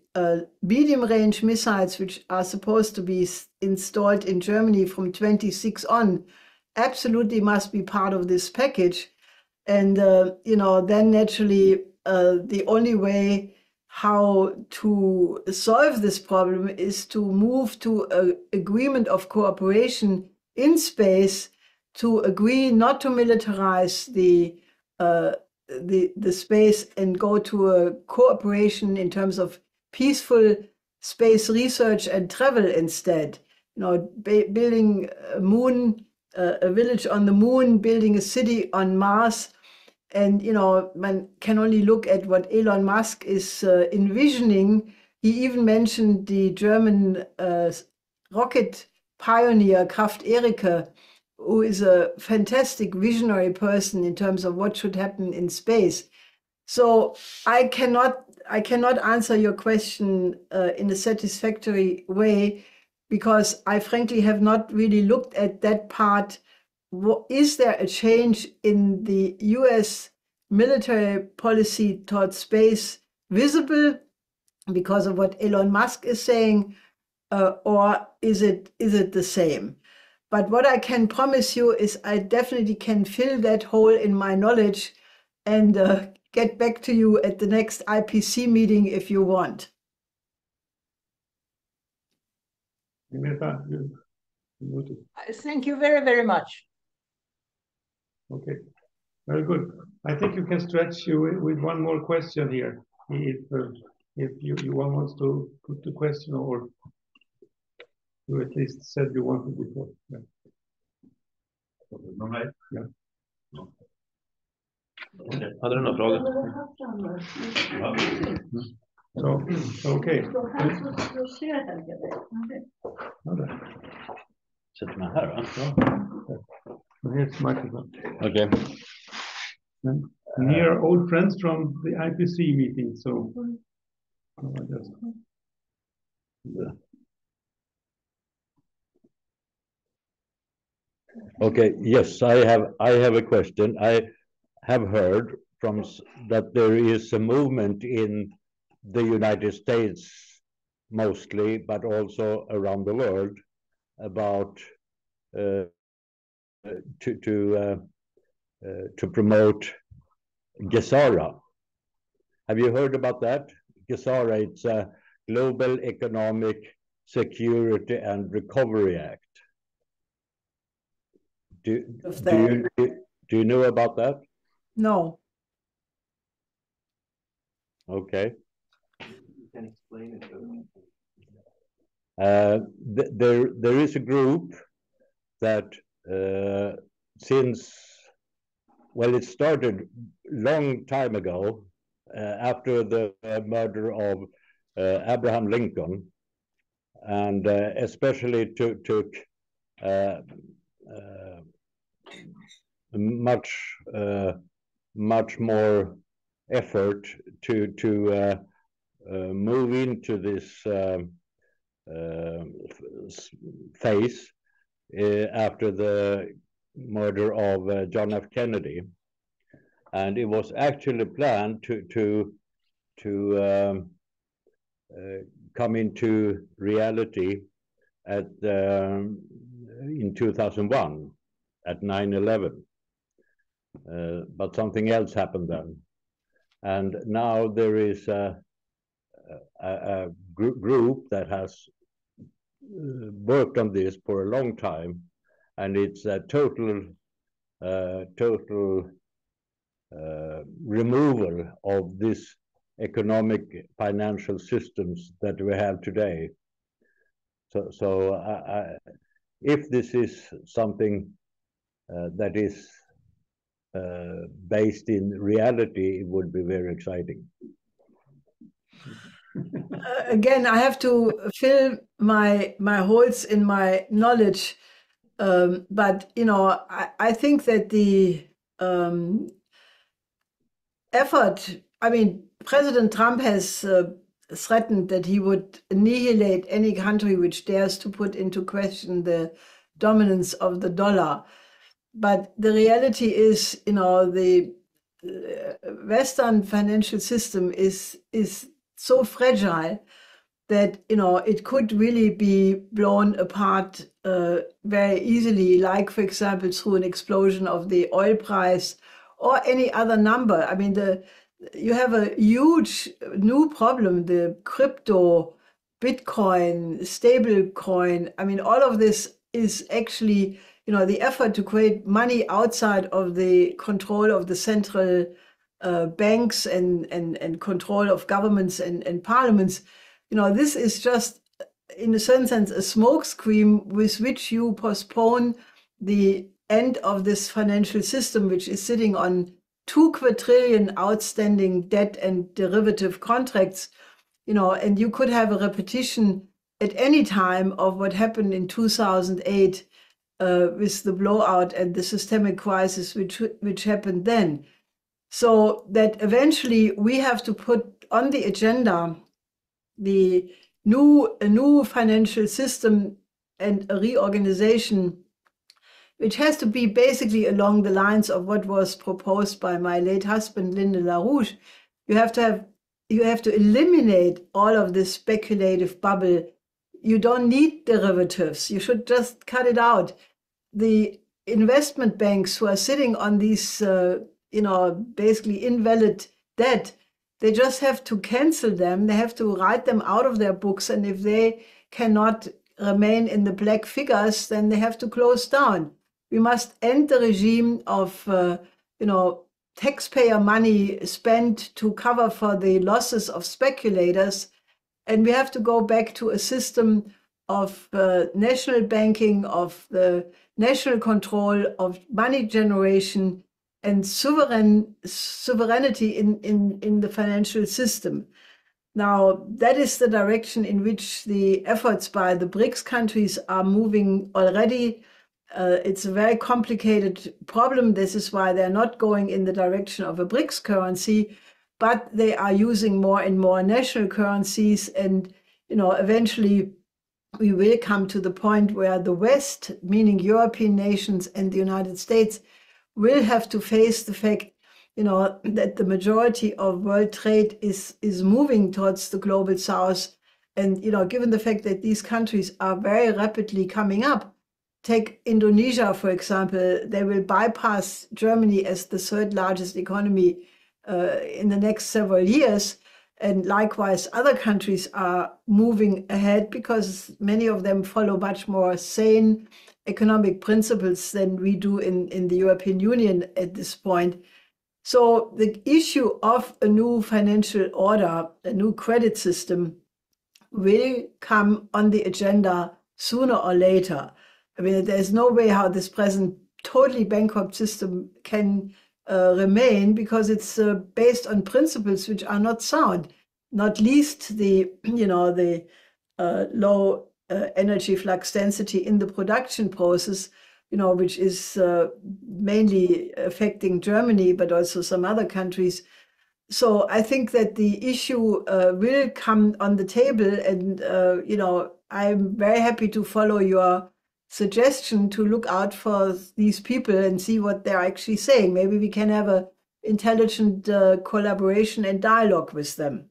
medium-range missiles, which are supposed to be installed in Germany from 26 on, absolutely must be part of this package. And, then naturally, the only way how to solve this problem is to move to an agreement of cooperation in space, to agree not to militarize the space and go to a cooperation in terms of peaceful space research and travel instead. Building a village on the moon, building a city on Mars. And, one can only look at what Elon Musk is envisioning. He even mentioned the German rocket pioneer, Kraft Erika, who is a fantastic visionary person in terms of what should happen in space. So I cannot answer your question in a satisfactory way, because I frankly have not really looked at that part. Is there a change in the US military policy towards space visible because of what Elon Musk is saying, or is it the same? But what I can promise you is I definitely can fill that hole in my knowledge and get back to you at the next IPC meeting if you want. Thank you very, very much. Okay, very good. I think you can stretch you with one more question here, if you wants to put the question, or you at least said you wanted before. Yeah. Ja. Okay. Hade du några frågor? Okej. Sätter man här, va? Ja. Here's microphone. Okay. And here are old friends from the IPC meeting, so Okay, yes, I have a question. I have heard from that there is a movement in the United States mostly, but also around the world, about to promote GESARA. Have you heard about that? GESARA, it's a Global Economic Security and Recovery Act. Do you know about that? No. Okay. You can explain it. There is a group that it started long time ago after the murder of Abraham Lincoln, and especially took much more effort to move into this phase after the murder of John F. Kennedy, and it was actually planned to come into reality in 2001 at 9/11, but something else happened then, and now there is a group that has worked on this for a long time, and it's a total removal of this economic financial systems that we have today. So if this is something that is based in reality, it would be very exciting. Again, I have to fill my holes in my knowledge, but I think that the effort. I mean, President Trump has threatened that he would annihilate any country which dares to put into question the dominance of the dollar. But the reality is, the Western financial system is so fragile that it could really be blown apart very easily, like, for example, through an explosion of the oil price or any other number. I mean, you have a huge new problem, the crypto, Bitcoin, stable coin. I mean, all of this is actually, the effort to create money outside of the control of the central banks and control of governments and parliaments. This is just, in a certain sense, a smokescreen with which you postpone the end of this financial system, which is sitting on 2 quadrillion outstanding debt and derivative contracts, and you could have a repetition at any time of what happened in 2008 with the blowout and the systemic crisis which happened then. So that eventually we have to put on the agenda a new financial system and a reorganization, which has to be basically along the lines of what was proposed by my late husband, Helga LaRouche. You have to eliminate all of this speculative bubble. You don't need derivatives. You should just cut it out. The investment banks who are sitting on these, basically invalid debt, they just have to cancel them. They have to write them out of their books. And if they cannot remain in the black figures, then they have to close down. We must end the regime of, taxpayer money spent to cover for the losses of speculators. And we have to go back to a system of national banking, of the national control of money generation and sovereignty in the financial system. Now, that is the direction in which the efforts by the BRICS countries are moving already. It's a very complicated problem. This is why they're not going in the direction of a BRICS currency, but they are using more and more national currencies. And, eventually we will come to the point where the West, meaning European nations and the United States, will have to face the fact, that the majority of world trade is moving towards the global South. And, given the fact that these countries are very rapidly coming up, take Indonesia, for example, they will bypass Germany as the third largest economy in the next several years. And likewise, other countries are moving ahead because many of them follow much more sane economic principles than we do in the European Union at this point. So the issue of a new financial order, a new credit system, will come on the agenda sooner or later. I mean, there's no way how this present totally bankrupt system can remain, because it's based on principles which are not sound, not least the, the low energy flux density in the production process, which is mainly affecting Germany, but also some other countries. So I think that the issue will come on the table, and I'm very happy to follow your suggestion to look out for these people and see what they're actually saying. Maybe we can have an intelligent collaboration and dialogue with them.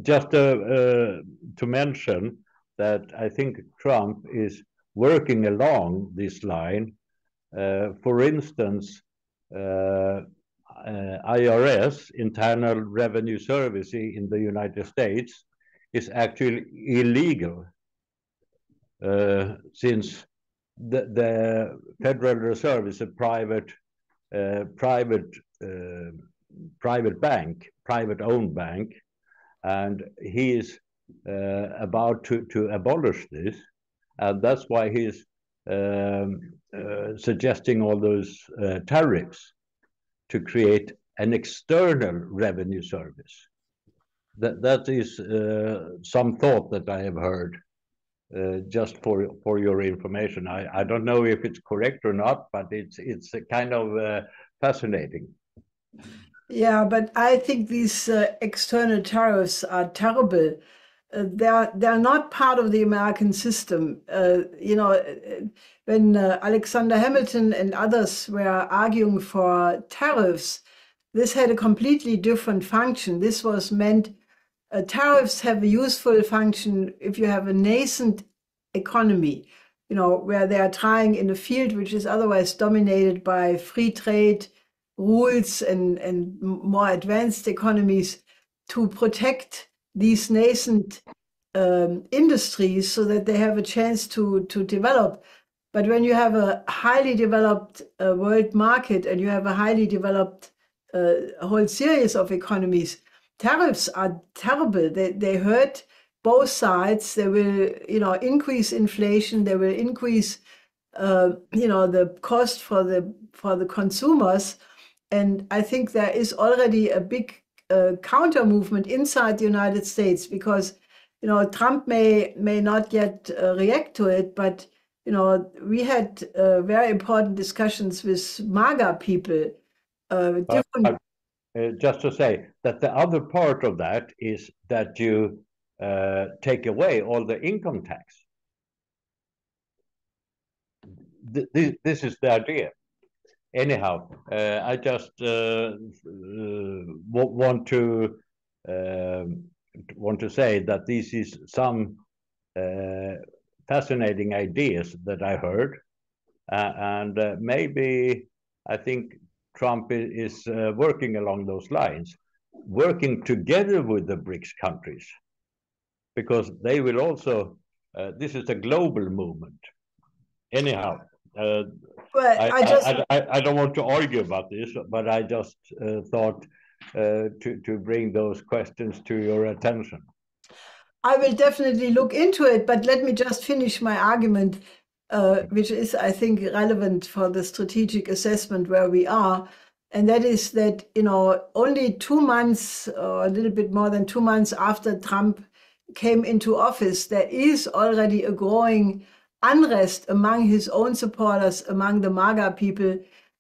Just to mention that I think Trump is working along this line. For instance, IRS, Internal Revenue Service in the United States, is actually illegal since the Federal Reserve is a private owned bank, and he is about to abolish this, and that's why he's suggesting all those tariffs to create an external revenue service. That is some thought that I have heard, just for your information. I don't know if it's correct or not, but it's kind of fascinating. Yeah, but I think these external tariffs are terrible. They're not part of the American system. When Alexander Hamilton and others were arguing for tariffs, this had a completely different function. This was meant, tariffs have a useful function if you have a nascent economy, where they are trying in a field which is otherwise dominated by free trade rules and more advanced economies, to protect these nascent industries so that they have a chance to develop. But when you have a highly developed world market and you have a highly developed whole series of economies, tariffs are terrible. They hurt both sides. They will, increase inflation. They will increase, the cost for the consumers. And I think there is already a big counter movement inside the United States, because Trump may not yet react to it, but we had very important discussions with MAGA people. Just to say that the other part of that is that you take away all the income tax. This is the idea. Anyhow, I just want to say that this is some fascinating ideas that I heard, and maybe I think Trump is working along those lines, working together with the BRICS countries, because they will also. This is a global movement. Anyhow. I don't want to argue about this, but I just thought to bring those questions to your attention. I will definitely look into it, but let me just finish my argument, which is, I think, relevant for the strategic assessment where we are. And that is that, only 2 months or a little bit more than 2 months after Trump came into office, there is already a growing unrest among his own supporters, among the MAGA people,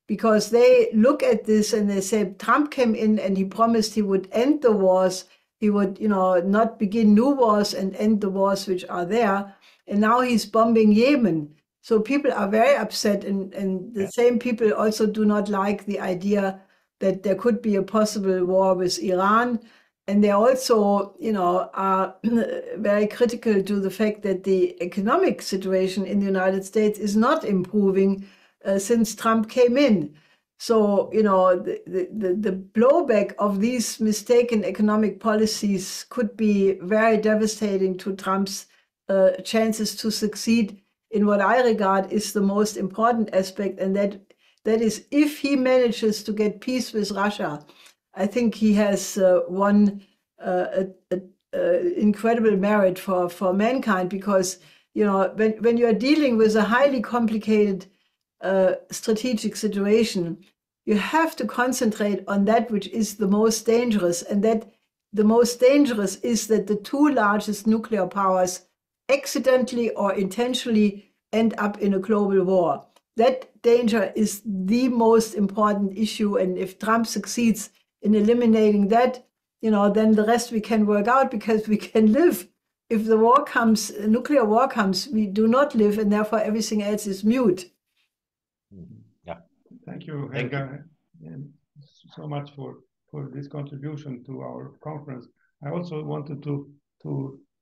because they look at this and they say, Trump came in and he promised he would end the wars. He would, not begin new wars and end the wars which are there. And now he's bombing Yemen. So people are very upset. And the same people also do not like the idea that there could be a possible war with Iran. And they also, are very critical to the fact that the economic situation in the United States is not improving since Trump came in. So, the blowback of these mistaken economic policies could be very devastating to Trump's chances to succeed in what I regard is the most important aspect, and that is if he manages to get peace with Russia. I think he has won incredible merit for mankind, because when you are dealing with a highly complicated strategic situation, you have to concentrate on that which is the most dangerous, and that the most dangerous is that the two largest nuclear powers accidentally or intentionally end up in a global war. That danger is the most important issue, and if Trump succeeds in eliminating that, then the rest we can work out, because we can live. If the war comes, nuclear war comes, we do not live, and therefore everything else is mute. Yeah. Thank you, Helga, so much for this contribution to our conference. I also wanted to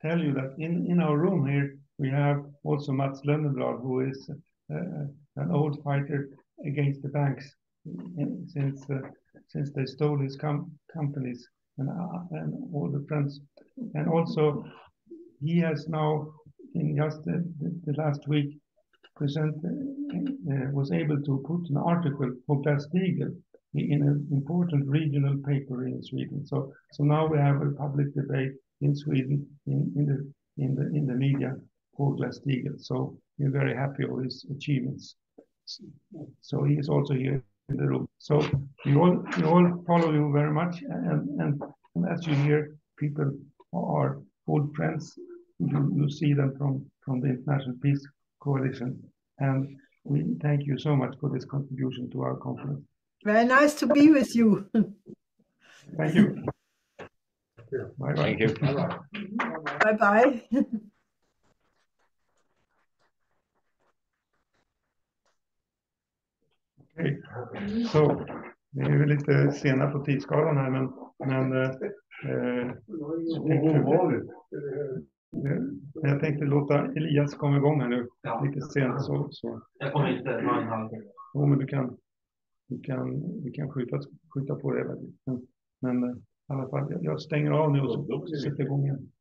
tell you that in our room here, we have also Mats Lönnblad, who is an old fighter against the banks since they stole his companies and all the friends. And also, he has now, in just the last week, was able to put an article for Glass-Steagall in an important regional paper in Sweden. So now we have a public debate in Sweden in the media for Glass-Steagall. So we're very happy with his achievements. So he is also here in the room. So we all follow you very much, and as you hear, people are old friends. You see them from the International Peace Coalition, and we thank you so much for this contribution to our conference. Very nice to be with you. Thank you. Bye bye. Thank you. Bye bye. Okej, så vi är väl lite sena på tidsskalan här, men jag tänkte låta Elias komma igång här nu, lite sent så. Jag kommer inte ha en halv. Jo, men vi kan skjuta på det. Men i alla fall, jag stänger av nu och så sätter igång igen.